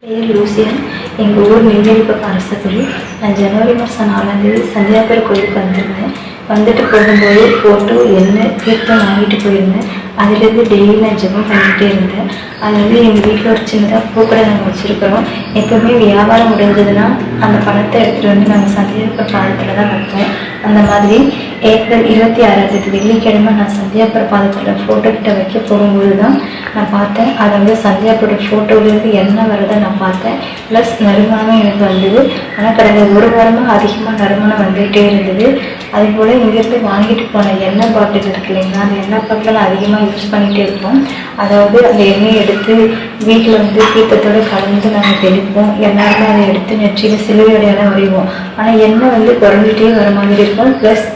பேர் லூசியன். எங்கள் ஊர் நெய்வேலிப்பக்கம் அரசகுடி. நான் ஜனவரி மாதம் 4ஆம் தேதி சந்தியாபுரம் கோயிலுக்கு வந்திருந்தேன். வந்துட்டு போகும்போது ஃபோட்டோ எண்ணெய் தீர்த்தம் வாங்கிட்டு போயிருந்தேன். அதுலேருந்து டெய்லி நான் ஜெபம் பண்ணிகிட்டே இருந்தேன். அது வந்து எங்கள் வீட்டில் ஒரு சின்னதாக பூக்கடை நாங்கள் வச்சுருக்கிறோம். எப்போவுமே வியாபாரம் முடிஞ்சதுன்னா அந்த பணத்தை எடுத்துகிட்டு வந்து நாங்கள் சந்தியாபுரம் பாதத்தில் தான் வைப்போம். அந்த மாதிரி ஏப்ரல் 26ஆம் தேதி வெள்ளிக்கிழமை நான் சந்தியாபுரம் பாதத்தில் ஃபோட்டோ கிட்ட வைக்க போகும்போது தான் நான் பார்த்தேன். அதை வந்து சந்தியாபுரம் ஃபோட்டோவிலேருந்து எண்ணெய் வரதை நான் பார்த்தேன். ப்ளஸ் நறுமணமும் எனக்கு வந்தது. ஆனால் கடந்த ஒரு வாரமாக அதிகமாக நறுமணம் வந்துகிட்டே இருந்தது. அதுபோல் இங்கேருந்து வாங்கிட்டு போன எண்ணெய் பாட்டில் இருக்கு இல்லைங்களா, அந்த எண்ணெய் பாட்டில் நான் அதிகமாக யூஸ் பண்ணிகிட்டே இருப்போம். அதாவது அந்த எண்ணெயை எடுத்து வீட்டில் வந்து தீர்த்தத்தோடு கலந்து நாங்கள் தெளிப்போம். எல்லாருமே அதை எடுத்து நெற்றியில் சிலுவையோடையெல்லாம் வரைவோம். ஆனால் எண்ணெய் வந்து குறைஞ்சிட்டே வர மாதிரி இருக்கும். ப்ளஸ்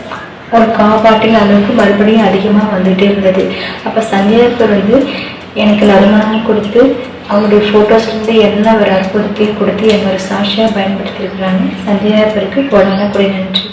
ஒரு பாட்டில் அளவுக்கு மறுபடியும் அதிகமாக வந்துகிட்டே இருந்தது. அப்போ சந்தியாபுரம் வந்து எனக்கு நறுமணமும் கொடுத்து அவங்களுடைய ஃபோட்டோஸ்லேருந்து என்ன ஒரு அற்புதத்தையும் கொடுத்து என்னோட சாட்சியாக பயன்படுத்தியிருக்கிறாங்க. சந்தியாபுரத்துக்கு கோடான கொடி நன்றி.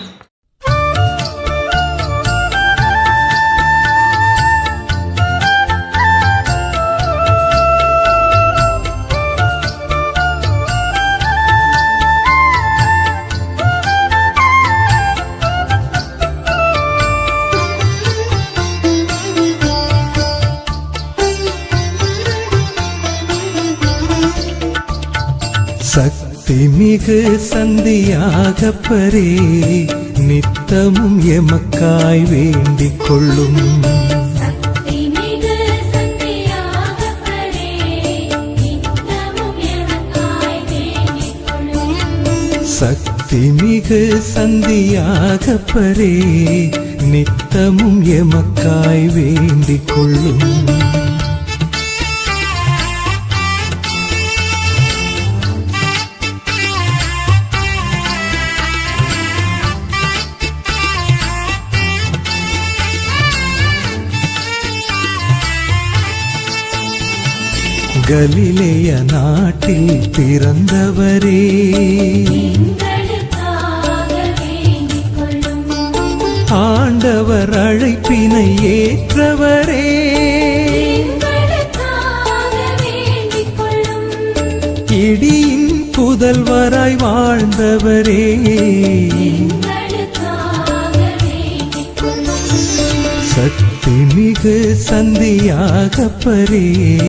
சக்தி மிகு சந்தியாகப்பரே நித்தமும் எமக்காய் வேண்டிக் கொள்ளும். சக்தி மிகு சந்தியாகப்பரே நித்தமும் எமக்காய் வேண்டிக் கொள்ளும். கலிலேய நாட்டில் பிறந்தவரே, ஆண்டவர் அழைப்பினை ஏற்றவரே, இடியின் புதல்வராய் வாழ்ந்தவரே, சக்தி மிகு சந்தியாகப்பரே